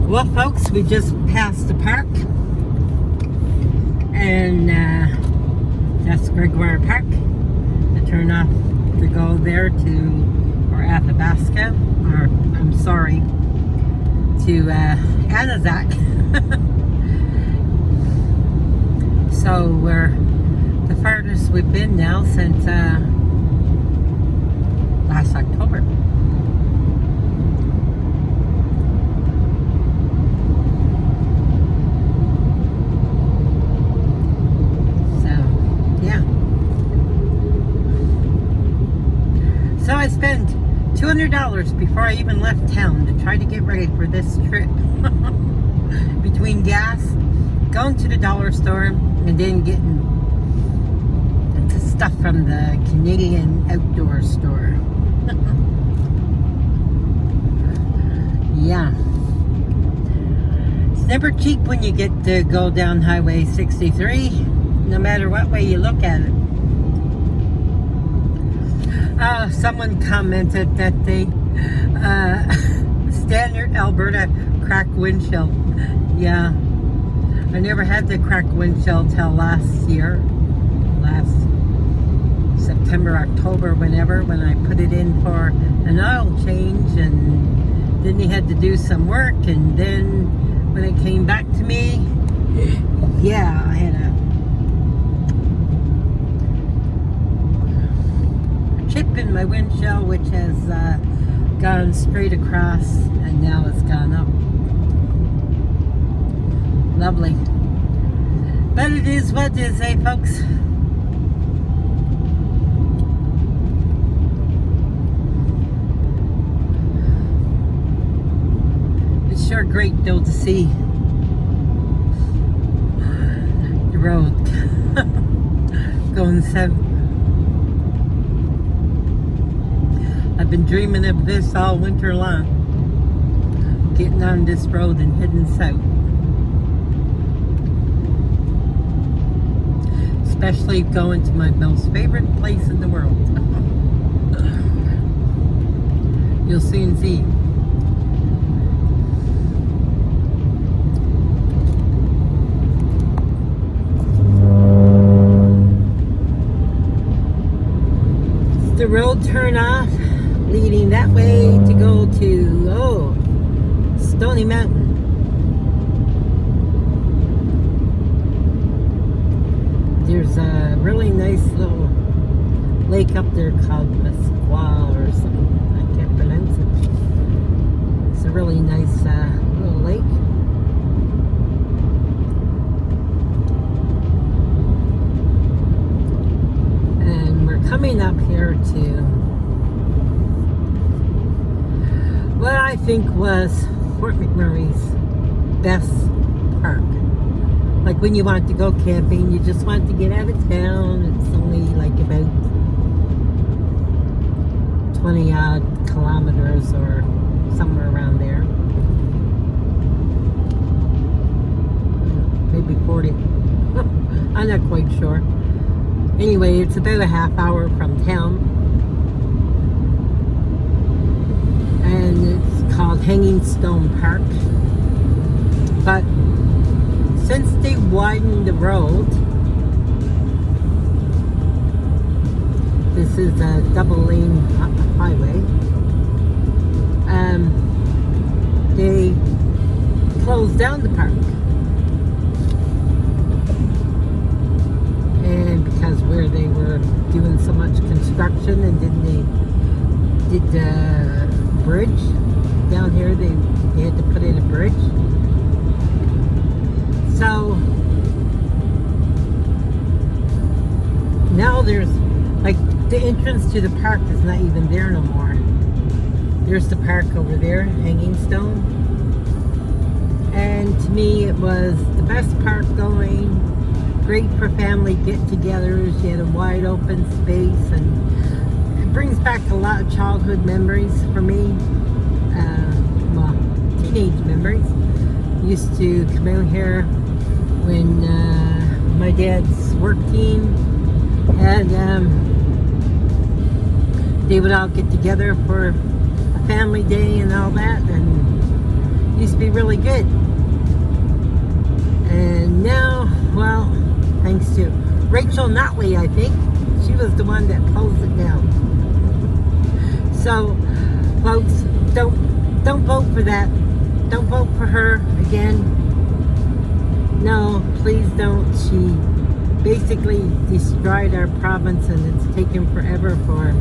Well, folks, we just passed the park, and that's Gregoire Park. I turn off to go there to, or Athabasca, or I'm sorry, to Anzac. So we're the farthest we've been now since last October. So I spent $200 before I even left town to try to get ready for this trip. Between gas, going to the dollar store, and then getting stuff from the Canadian outdoor store. Yeah. It's never cheap when you get to go down Highway 63, no matter what way you look at it. Someone commented that the standard Alberta cracked windshield. Yeah, I never had the cracked windshield till last September, October, when I put it in for an oil change, and then he had to do some work, and then when it came back to me, yeah, I had a chip in my windshield, which has gone straight across, and now it's gone up. Lovely. But it is what it is, eh, folks? It's sure great, though, to see the road going south. I've been dreaming of this all winter long. Getting on this road and heading south. Especially going to my most favorite place in the world. You'll soon see. The road turn off, leading that way to go to, Stony Mountain. There's a really nice little lake up there called Mesquite or something. I can't pronounce it. It's a really nice little lake. And we're coming up here to what I think was Fort McMurray's best park. Like when you want to go camping, you just want to get out of town. It's only like about 20 odd kilometers or somewhere around there. Maybe 40. I'm not quite sure. Anyway, it's about a half hour from town. And it's called Hanging Stone Park. But since they widened the road, this is a double lane highway, they closed down the park. And because where they were doing so much construction, and then they did the bridge down here, they had to put in a bridge. So now there's like the entrance to the park is not even there no more. There's the park over there, Hanging Stone. And to me it was the best park going. Great for family get-togethers. You had a wide open space, and it brings back a lot of childhood memories for me. Well, teenage memories. Used to come out here when my dad's work team and they would all get together for a family day and all that, and used to be really good. And now, well, thanks to Rachel Notley, I think. She was the one that closed it down. So, folks, don't vote for that. Don't vote for her again. No, please don't. She basically destroyed our province, and it's taken forever for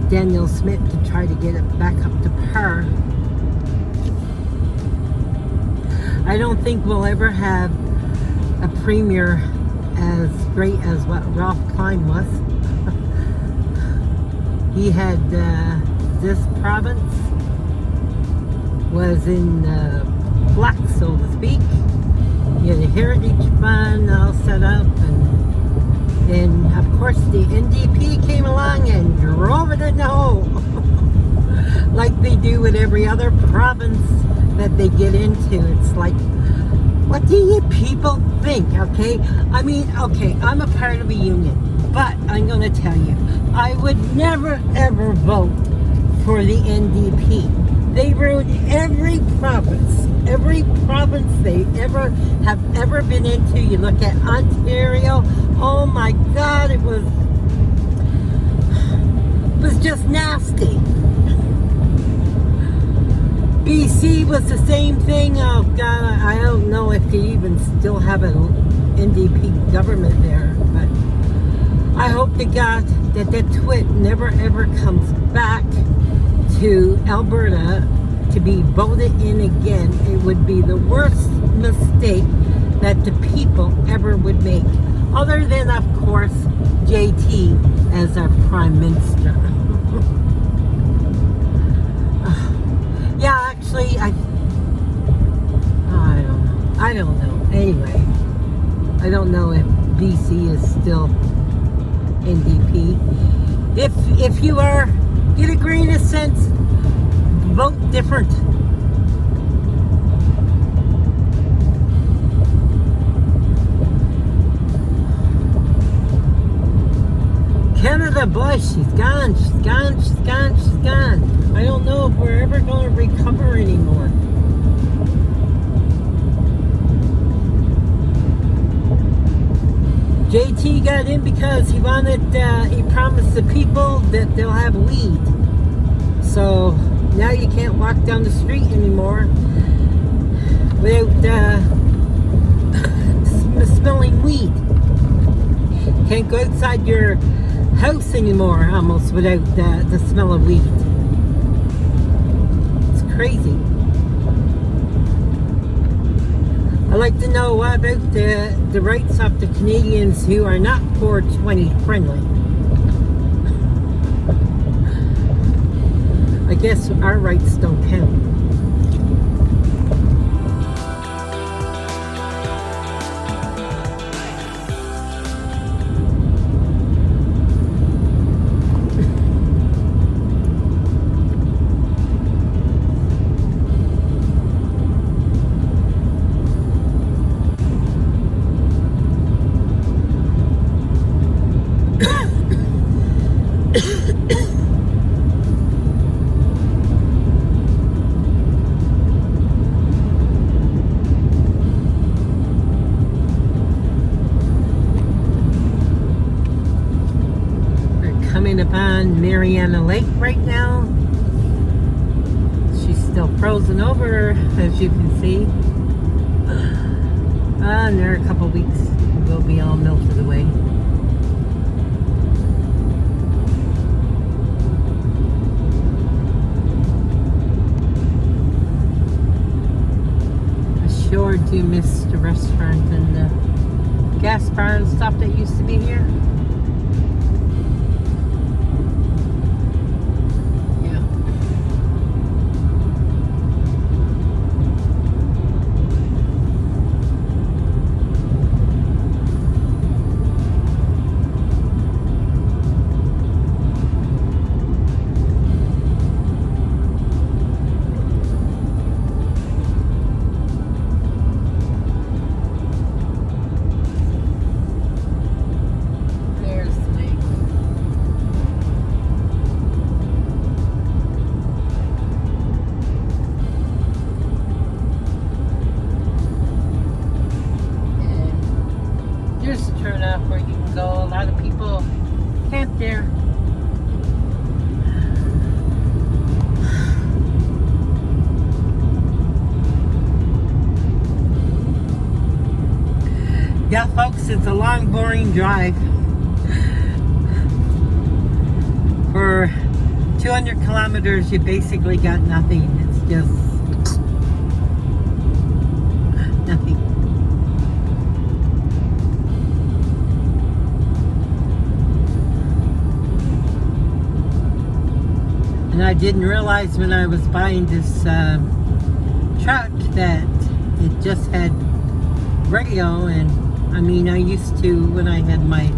Daniel Smith to try to get it back up to par. I don't think we'll ever have a premier as great as what Ralph Klein was. He had this province was in black, so to speak. He had a heritage fund all set up, and then of course the NDP came along and drove it in the hole. Like they do with every other province that they get into. It's like, what do you people think, okay? I mean, okay, I'm a part of a union, but I'm going to tell you, I would never ever vote for the NDP. They ruined every province they have ever been into. You look at Ontario, oh my God, it was just nasty. BC was the same thing. Oh God, I don't know if they even still have an NDP government there, but I hope to God that twit never ever comes back to Alberta to be voted in again. It would be the worst mistake that the people ever would make, other than of course JT as our Prime Minister. Yeah, actually, I don't know. Anyway, I don't know if BC is still NDP. If you are, get a grain of sense, vote different. Canada, boy, she's gone. I don't know if we're ever going to recover anymore. JT got in because he promised the people that they'll have weed. So now you can't walk down the street anymore without smelling weed. Can't go outside your house anymore almost without the smell of weed. It's crazy. I'd like to know what about the rights of the Canadians who are not 420 friendly. I guess our rights don't count. Upon Mariana Lake right now. She's still frozen over, as you can see. In a couple weeks we'll be all melted away. I sure do miss the restaurant and the gas bar and stuff that used to be here. Yes, it's a long, boring drive. For 200 kilometers, you basically got nothing. It's just nothing. And I didn't realize when I was buying this truck that it just had radio. And I mean, I used to, when I had my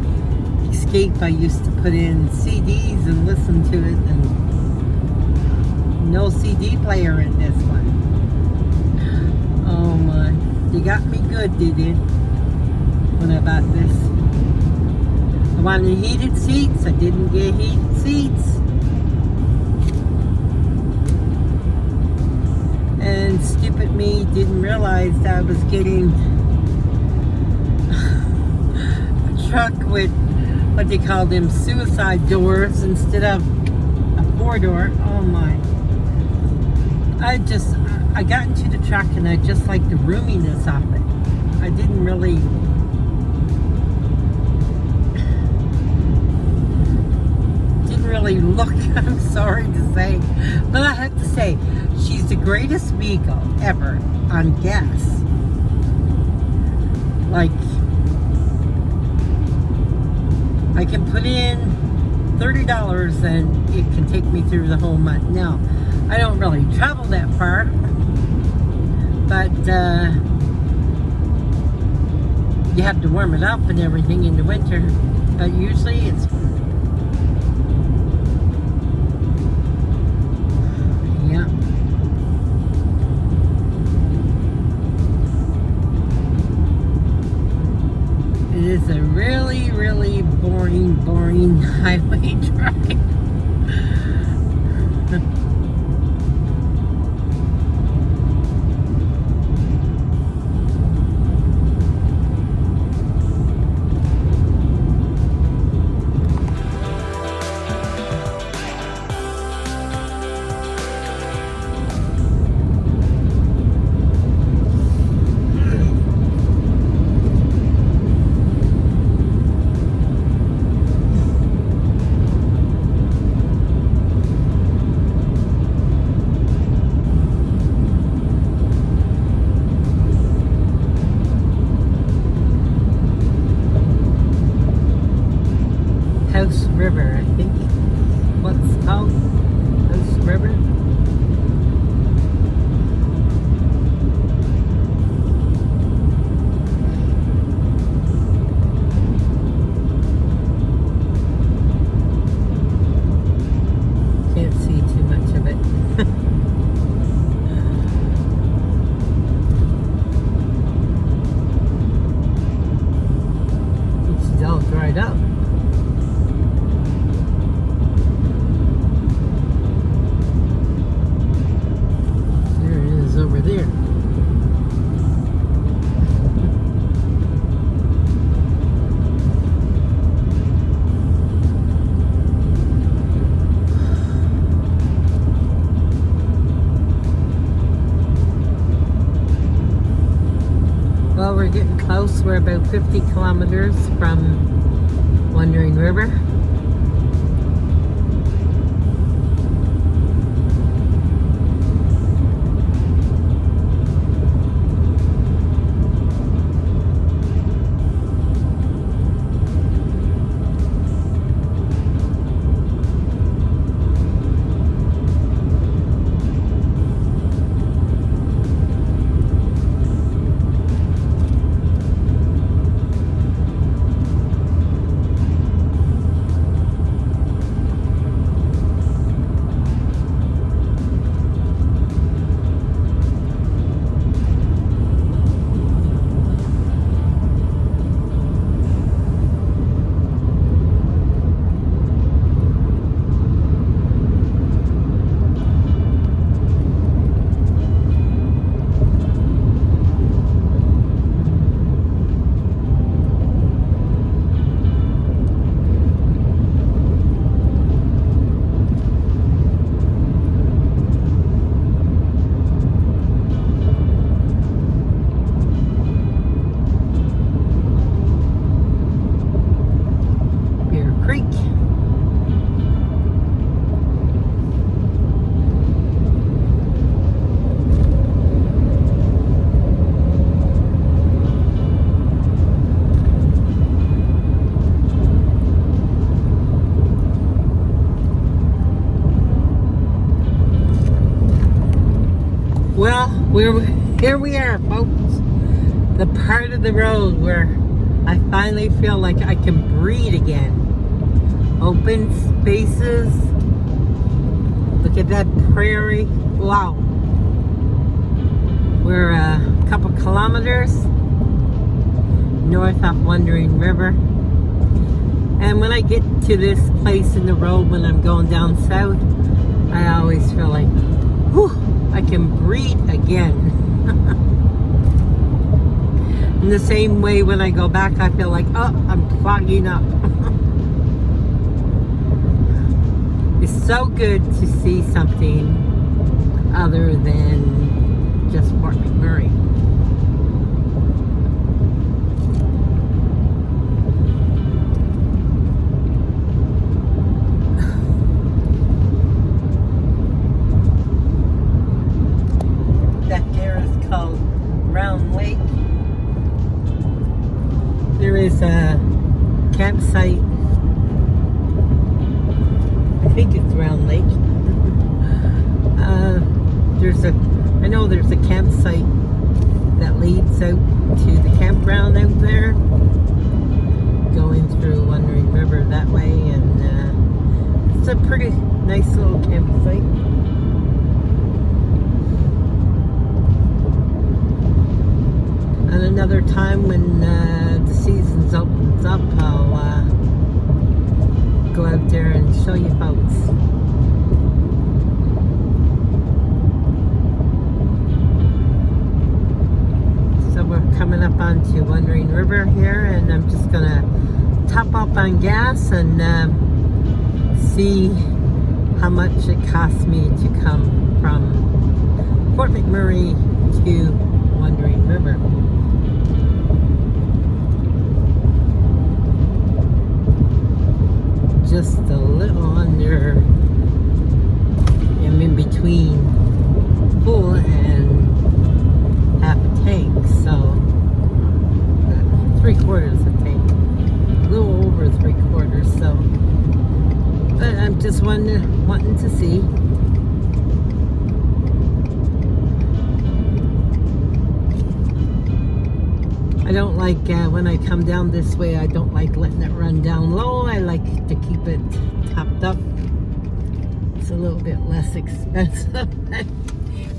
Escape, I used to put in CDs and listen to it, and no CD player in this one. Oh my, you got me good, did you, when I bought this. I wanted heated seats, I didn't get heated seats. And stupid me didn't realize that I was getting a truck with what they call them suicide doors instead of a 4-door. Oh my. I got into the truck and I just liked the roominess of it. I didn't really look, I'm sorry to say, but I have to say, she's the greatest vehicle ever on gas. Like, I can put in $30 and it can take me through the whole month. Now, I don't really travel that far, but you have to warm it up and everything in the winter. But usually it's it is a really, really boring highway drive. River, I think. What's it called? House River? Can't see too much of it. It's all dried up. Over there. Well, we're getting close. We're about 50 kilometers from Wandering River. Well, here we are, folks. The part of the road where I finally feel like I can breathe again. Open spaces. Look at that prairie. Wow. We're a couple kilometers north of Wandering River. And when I get to this place in the road when I'm going down south, I always feel like, whew, I can breathe again. In the same way when I go back, I feel like, oh, I'm clogging up. It's so good to see something other than just Fort McMurray. That there is called Round Lake. There is a campsite. I think it's Round Lake. I know there's a campsite that leads out to the campground out there, going through Wandering River that way, and it's a pretty nice little campsite. And another time when the season opens up, I'll go out there and show you folks. So we're coming up onto Wandering River here, and I'm just gonna top up on gas and see how much it costs me to come from Fort McMurray to Wandering River. Just a little under, I'm in between full and half a tank, so 3/4 a tank, a little over 3/4, so, but I'm just wanting to see. I don't like, when I come down this way, I don't like letting it run down low. I like to keep it topped up. It's a little bit less expensive.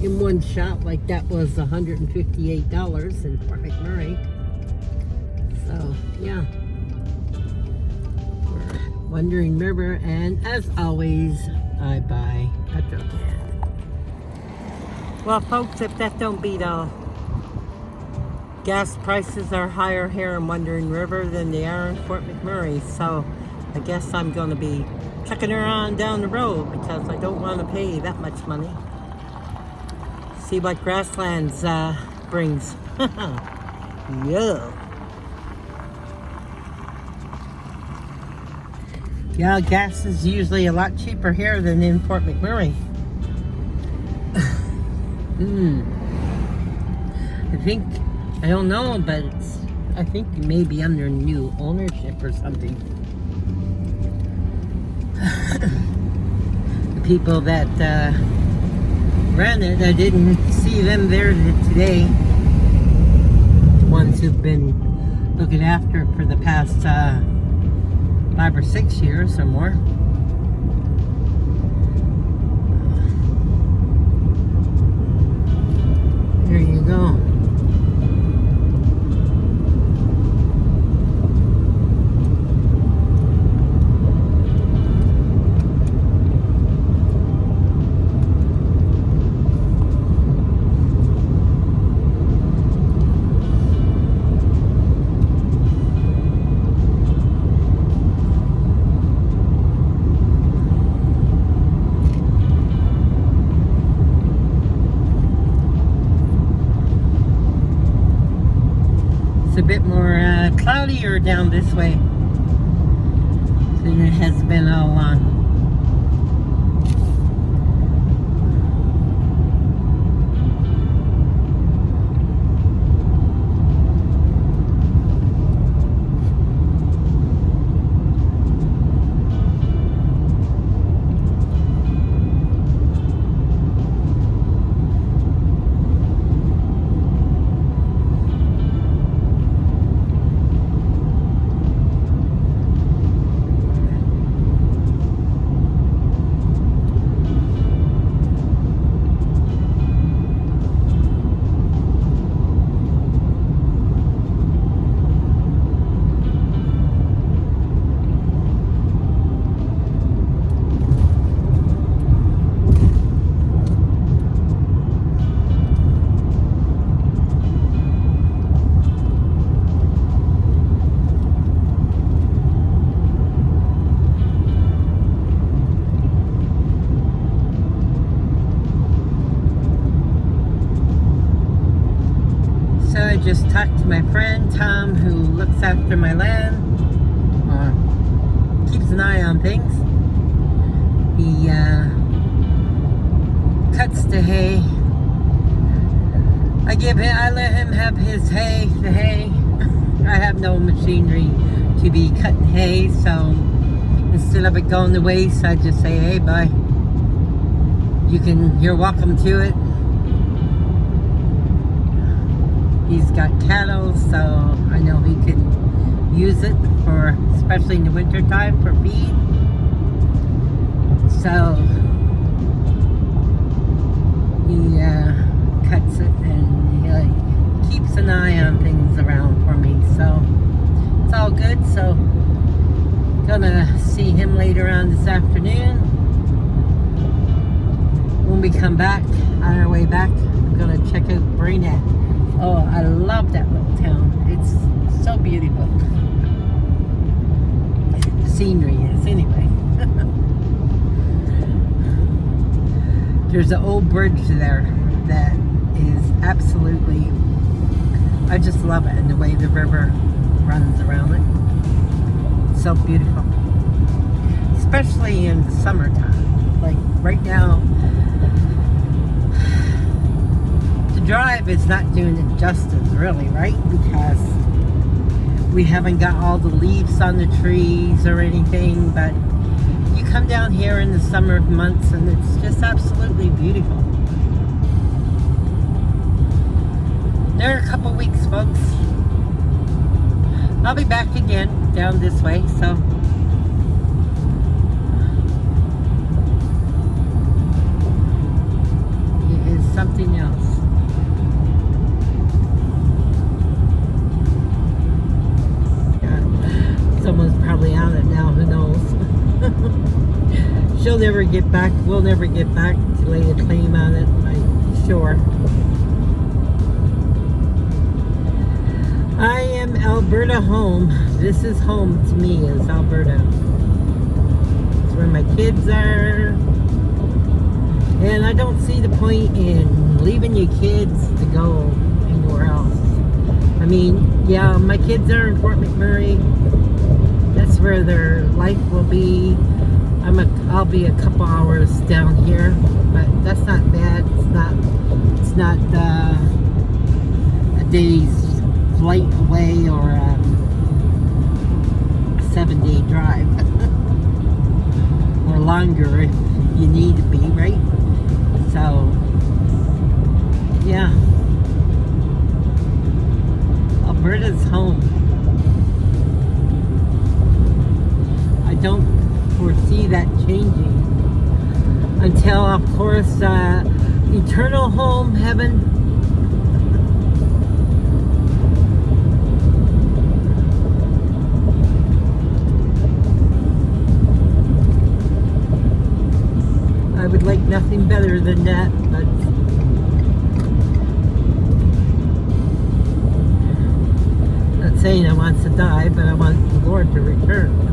In one shot, like that was $158 in Fort McMurray. So, yeah. We're Wandering River, and as always, I buy petrol can. Well, folks, if that don't beat all, gas prices are higher here in Wandering River than they are in Fort McMurray, so I guess I'm going to be checking around down the road because I don't want to pay that much money. See what Grasslands brings. Yeah. Yeah, gas is usually a lot cheaper here than in Fort McMurray. I don't know, but I think maybe under new ownership or something. The people that ran it, I didn't see them there today. The ones who've been looking after it for the past 5 or 6 years or more. There you go. A bit more cloudier down this way than it has been all along. just talked to my friend Tom, who looks after my land, keeps an eye on things. He cuts the hay. I let him have his hay, the hay. I have no machinery to be cutting hay, so instead of it going to waste, I just say, hey, bye. You're welcome to it. He's got cattle, so I know he could use it for, especially in the winter time, for feed. So he cuts it, and he keeps an eye on things around for me. So it's all good. So gonna see him later on this afternoon. When we come back, on our way back, I'm gonna check out Brainette. Oh, I love that little town. It's so beautiful. The scenery is, anyway. There's an old bridge there that is absolutely, I just love it, and the way the river runs around it. It's so beautiful. Especially in the summertime. Like right now, drive is not doing it justice, really, right? Because we haven't got all the leaves on the trees or anything, but you come down here in the summer months and it's just absolutely beautiful. There are a couple weeks, folks. I'll be back again down this way, so it is something else. Someone's probably on it now, who knows. She'll never get back, we'll never get back to lay a claim on it, I'm sure. I am Alberta home. This is home to me, is Alberta. It's where my kids are. And I don't see the point in leaving your kids to go anywhere else. I mean, yeah, my kids are in Fort McMurray. That's where their life will be. I'll be a couple hours down here, but that's not bad. It's not a day's flight away or a 7-day drive, or longer if you need to be, right? So, yeah, Alberta's home. I don't foresee that changing until, of course, eternal home, heaven. I would like nothing better than that, but not saying I want to die, but I want the Lord to return.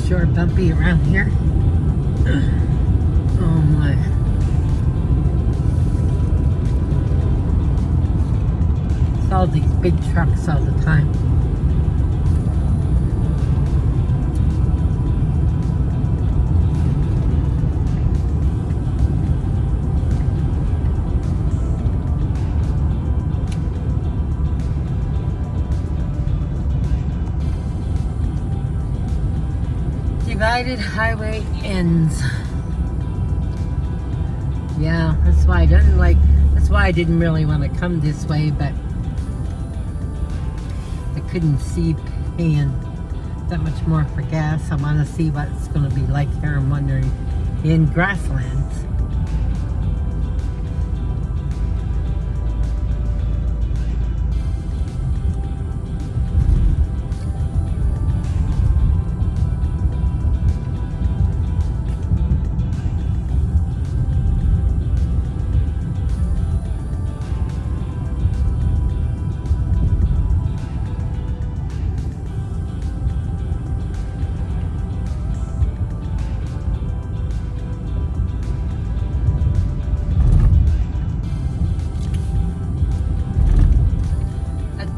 Sure bumpy around here. Oh my. It's all these big trucks all the time. Divided highway ends. Yeah, that's why I didn't like. That's why I didn't really want to come this way, but I couldn't see paying that much more for gas. I want to see what it's going to be like here, I'm wondering, in Grasslands.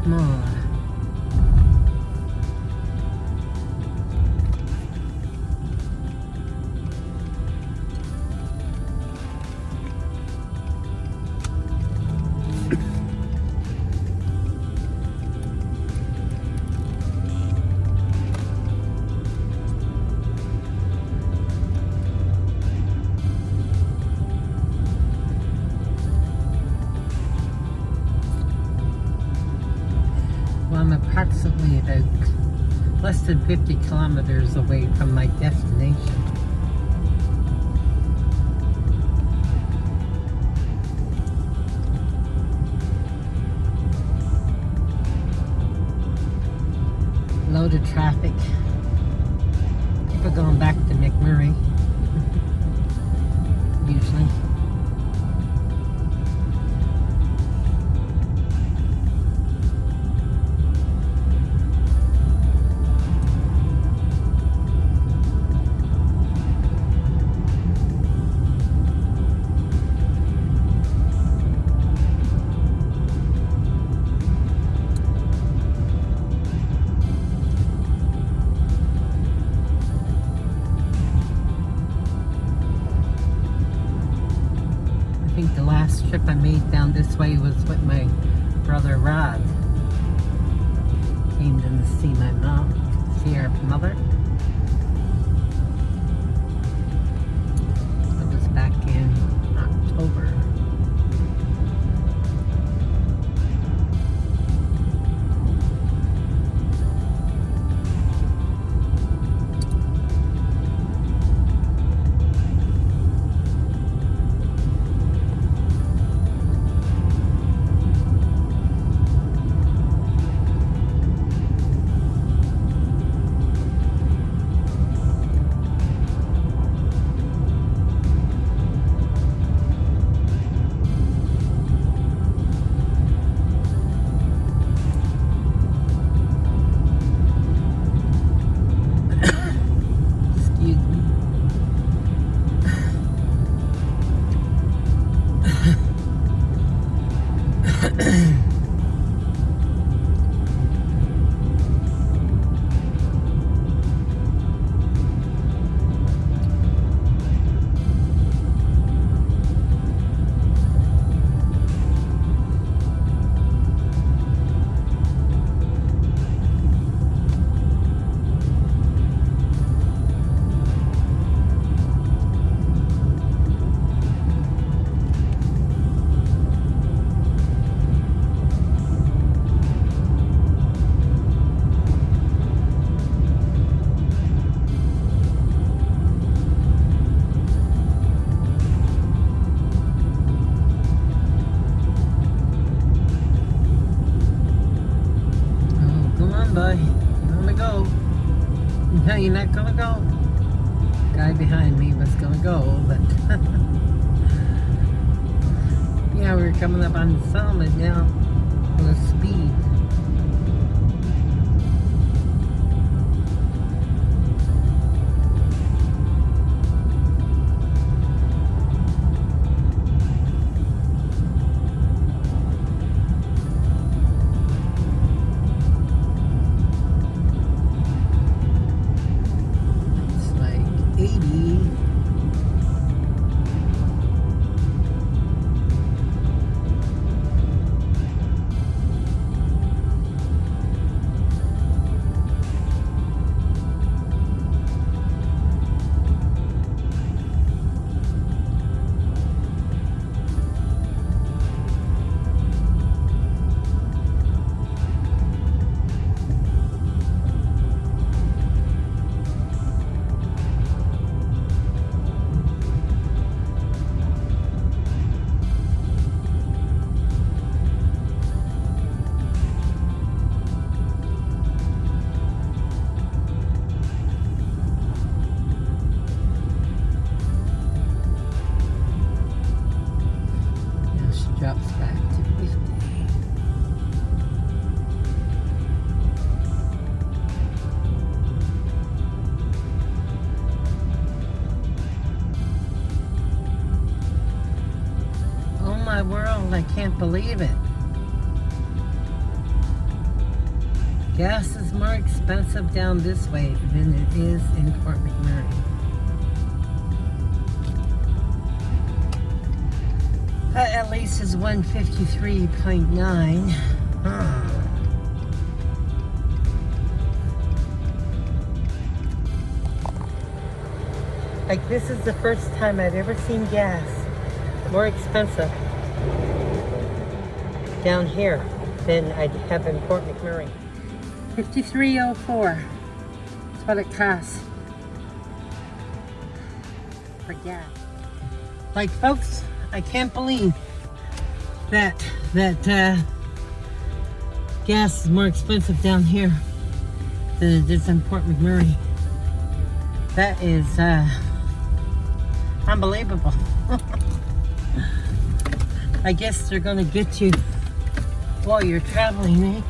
More. I'm approximately about less than 50 kilometers away from my destination. Load of traffic. People going back to McMurray, usually. I think the last trip I made down this way was with my brother Rod. Came to see my mom, see our mother. That was back in October. Bye. I'm gonna go. No, you're not gonna go. Guy behind me was gonna go, but yeah, we're coming up on the summit now with a speed. drops back to 50. Oh my world, I can't believe it. Gas is more expensive down this way than it is in Fort McMurray. That at least is 153.9. Like, this is the first time I've ever seen gas more expensive down here than I have in Fort McMurray. 53.04. That's what it costs for gas. Like, folks, I can't believe that gas is more expensive down here than it is in Fort McMurray. That is unbelievable. I guess they're gonna get you while you're traveling, eh?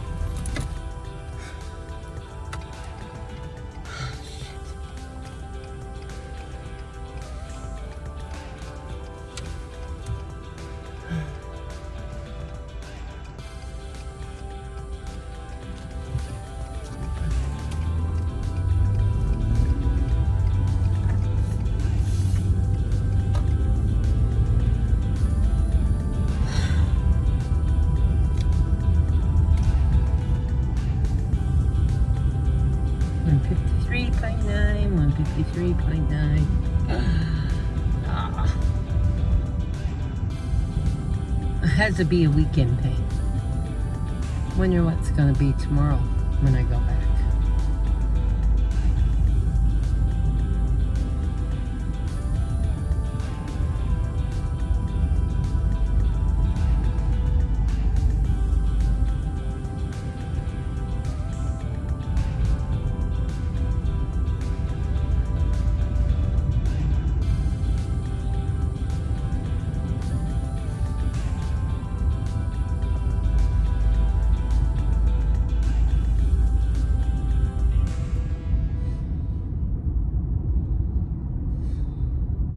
$153.9. It has to be a weekend thing. Wonder what's gonna be tomorrow when I go back.